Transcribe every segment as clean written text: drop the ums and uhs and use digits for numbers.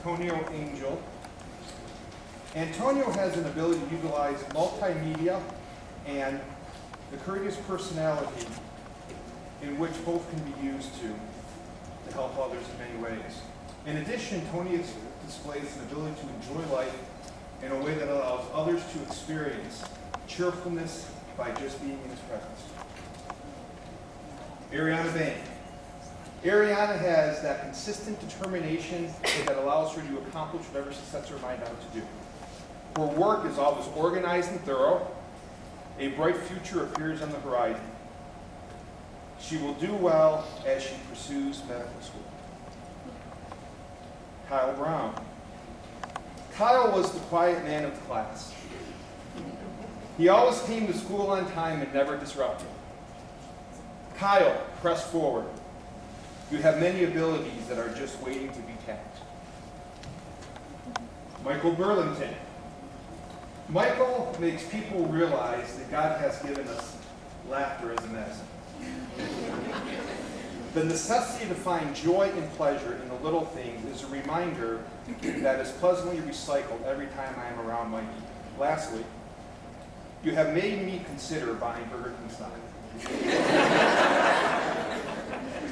Antonio Angel. Antonio has an ability to utilize multimedia and the courteous personality in which both can be used to help others in many ways. In addition, Tony displays an ability to enjoy life in a way that allows others to experience cheerfulness by just being in his presence. Ariana Bain. Ariana has that consistent determination that allows her to accomplish whatever she sets her mind out to do. Her work is always organized and thorough. A bright future appears on the horizon. She will do well as she pursues medical school. Kyle Brown. Kyle was the quiet man of the class. He always came to school on time and never disrupted. Kyle, press forward. You have many abilities that are just waiting to be tapped. Michael Burlington. Michael makes people realize that God has given us laughter as a medicine. The necessity to find joy and pleasure in the little things is a reminder that is pleasantly recycled every time I am around Mikey. Lastly, you have made me consider buying Burger King stock.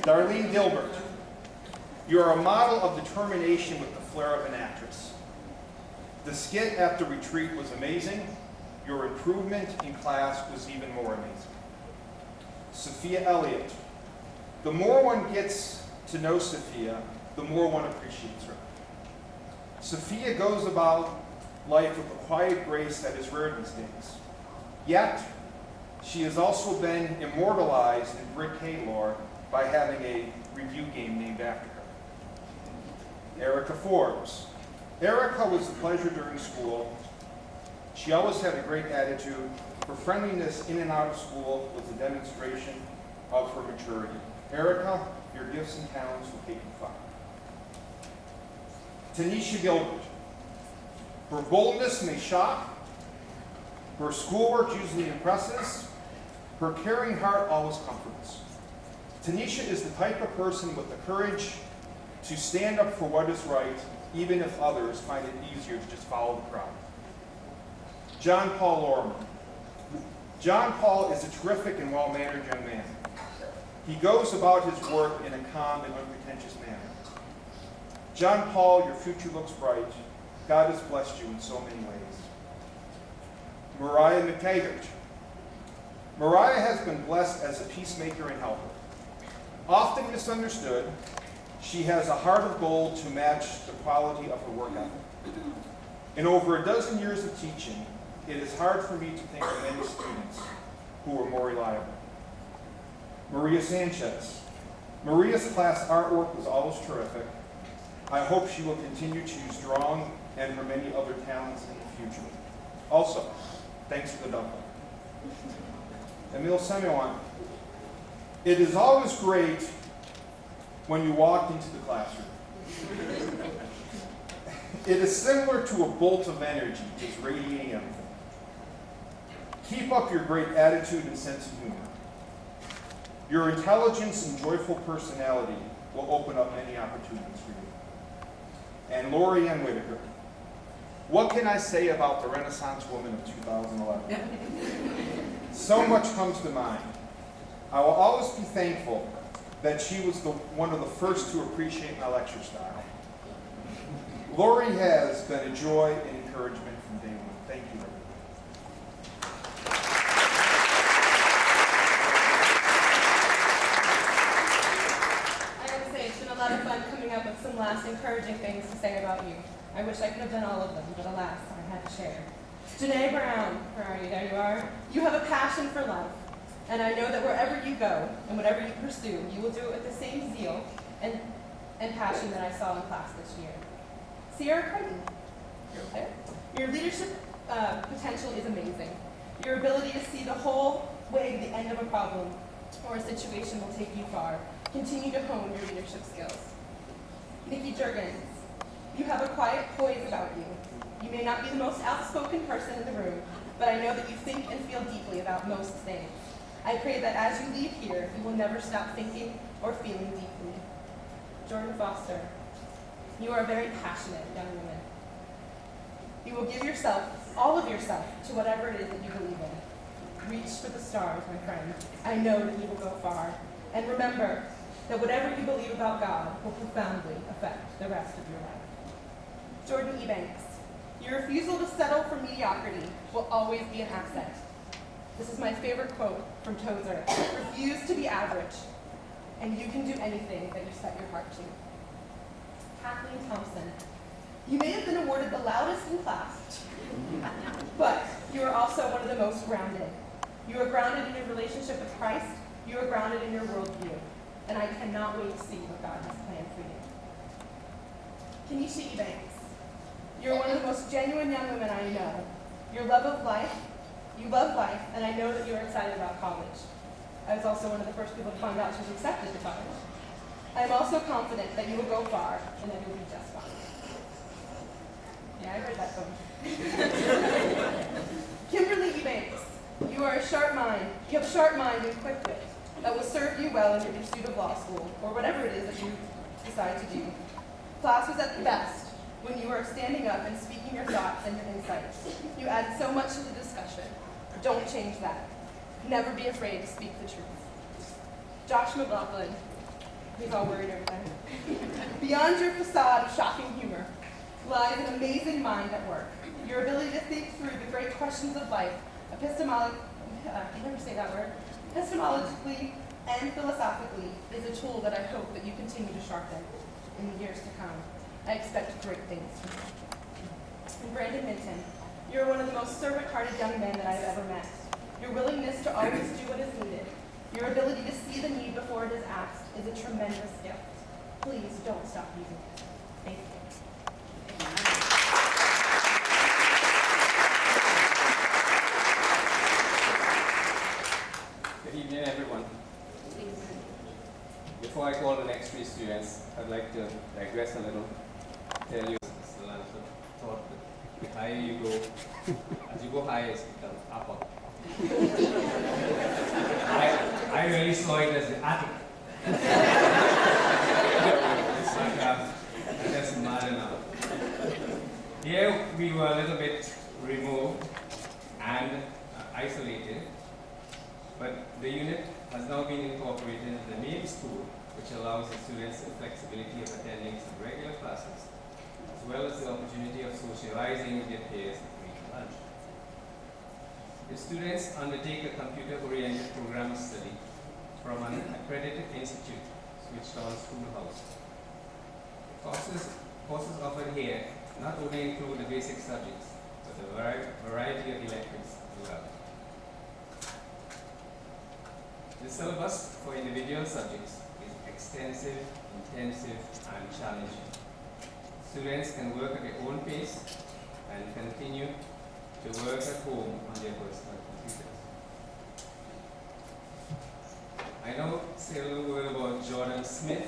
Darlene Gilbert. You are a model of determination with the flair of an actress. The skit after retreat was amazing. Your improvement in class was even more amazing. Sophia Elliott. The more one gets to know Sophia, the more one appreciates her. Sophia goes about life with a quiet grace that is rare these days. Yet, she has also been immortalized in Brick K lore by having a review game named after her. Erica Forbes. Erica was a pleasure during school. She always had a great attitude. Her friendliness in and out of school was a demonstration of her maturity. Erica, your gifts and talents will take you far. Tanisha Gilbert. Her boldness may shock. Her schoolwork usually impresses. Her caring heart always comforts. Tanisha is the type of person with the courage to stand up for what is right, even if others find it easier to just follow the crowd. John Paul Ormond. John Paul is a terrific and well-mannered young man. He goes about his work in a calm and unpretentious manner. John Paul, your future looks bright. God has blessed you in so many ways. Mariah Mctaggart. Mariah has been blessed as a peacemaker and helper. Often misunderstood, she has a heart of gold to match the quality of her work ethic. In over a dozen years of teaching, it is hard for me to think of many students who are more reliable. Maria Sanchez. Maria's class artwork was always terrific. I hope she will continue to use drawing and her many other talents in the future. Also, thanks for the dumpling. Emil Semyon. It is always great when you walk into the classroom. It is similar to a bolt of energy, just radiating everything. Keep up your great attitude and sense of humor. Your intelligence and joyful personality will open up many opportunities for you. And Lori Ann Whitaker. What can I say about the Renaissance woman of 2011? So much comes to mind. I will always be thankful that she was one of the first to appreciate my lecture style. Lori has been a joy and encouragement from day one. Thank you, everyone. I gotta say, it's been a lot of fun coming up with some last encouraging things to say about you. I wish I could have done all of them, but alas, I had to share. Janae Brown, where are you? There you are. You have a passion for life. And I know that wherever you go and whatever you pursue, you will do it with the same zeal and passion that I saw in class this year. Sierra Creighton, you're there. Your leadership potential is amazing. Your ability to see the whole way to the end of a problem or a situation will take you far. Continue to hone your leadership skills. Nikki Jurgens, you have a quiet poise about you. You may not be the most outspoken person in the room, but I know that you think and feel deeply about most things. I pray that as you leave here, you will never stop thinking or feeling deeply. Jordan Foster. You are a very passionate young woman. You will give yourself, all of yourself, to whatever it is that you believe in. Reach for the stars, my friend. I know that you will go far. And remember that whatever you believe about God will profoundly affect the rest of your life. Jordan Ebanks, your refusal to settle for mediocrity will always be an asset. This is my favorite quote from Tozer. Refuse to be average, and you can do anything that you set your heart to. Kathleen Thompson, you may have been awarded the loudest in class, but you are also one of the most grounded. You are grounded in your relationship with Christ. You are grounded in your worldview. And I cannot wait to see what God has planned for you. Tanisha Ebanks, you're one of the most genuine young women I know. Your love of life, you love life, and I know that you're excited about college. I was also one of the first people to find out she was accepted to college. I am also confident that you will go far and that you'll be just fine. Yeah, I heard that phone. Kimberly Evans, you are a sharp mind. You have a sharp mind and quick wit that will serve you well in your pursuit of law school, or whatever it is that you decide to do. Class was at the best when you are standing up and speaking your thoughts and your insights. You add so much to the discussion. Don't change that. Never be afraid to speak the truth. Josh McLaughlin, he's all worried over there. Beyond your facade of shocking humor lies an amazing mind at work. Your ability to think through the great questions of life, epistemologically and philosophically, is a tool that I hope that you continue to sharpen in the years to come. I expect great things from you. And Brandon Minton, you're one of the most servant-hearted young men that I've ever met. Your willingness to always do what is needed, your ability to see the need before it is asked, is a tremendous gift. Please don't stop using it. Thank you. Good evening, everyone. Before I call the next three students, I'd like to digress a little, tell you the line of thought that the higher you go, as you go higher, it becomes upper. I really saw it as the attic. That's mad enough. Here we were a little bit removed and isolated, but the unit has now been incorporated into the main school, which allows the students the flexibility of attending some regular classes, as well as the opportunity of socializing with their peers during lunch. The students undertake a computer-oriented program of study from an accredited institute switched on schoolhouse. Courses offered here not only include the basic subjects, but a variety of electives as well. The syllabus for individual subjects is extensive, intensive, and challenging. Students can work at their own pace and continue to work at home on their personal computers. I now say a little word about Jordan Smith.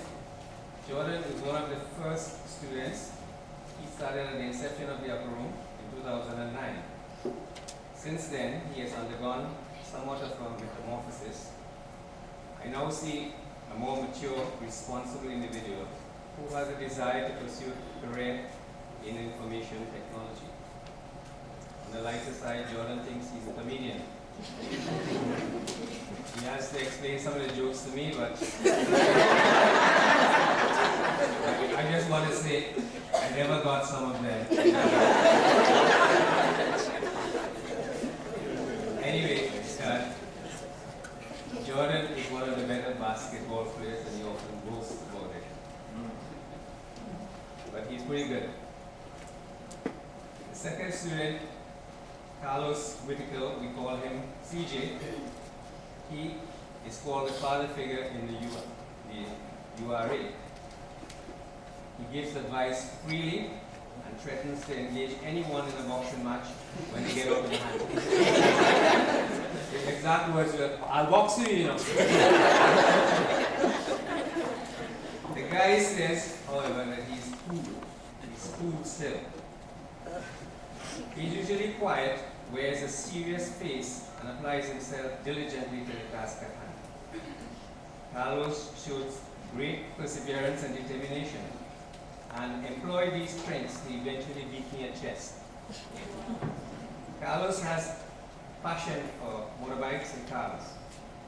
Jordan is one of the first students. He started at the inception of the upper room in 2009. Since then, he has undergone somewhat of a metamorphosis. I now see a more mature, responsible individual who has a desire to pursue a career in information technology. On the lighter side, Jordan thinks he's a comedian. He has to explain some of the jokes to me, but I just want to say I never got some of them. Anyway, Jordan is one of the better basketball players, and he often boasts about it. But he's pretty good. The second student, Carlos Whitaker, we call him CJ. He is called the father figure in the URA. He gives advice freely and threatens to engage anyone in a boxing match when they get out of the hand. His exact words were, "I'll box you, you know." The guy says, however, that he's cool. He's cool still. He's usually quiet, wears a serious face, and applies himself diligently to the task at hand. Carlos shows great perseverance and determination, and employ these strengths to eventually beat me at chess. Carlos has passion for motorbikes and cars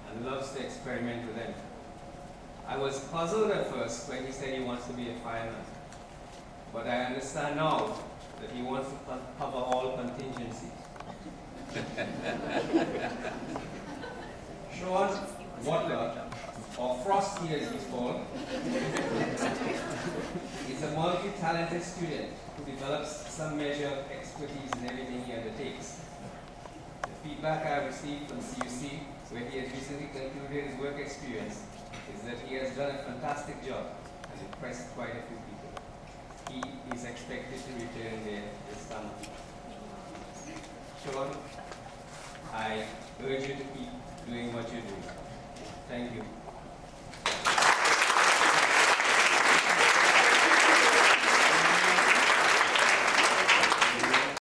and loves to experiment with them. I was puzzled at first when he said he wants to be a fireman, but I understand now that he wants to cover all contingencies. Sean Watler, or Frosty as he's called, is a multi-talented student who develops some measure of expertise in everything he undertakes. The feedback I have received from CUC, where he has recently concluded his work experience, is that he has done a fantastic job and impressed quite a few people. He is expected to return there this summer. Sean, I urge you to keep doing what you're doing. Thank you.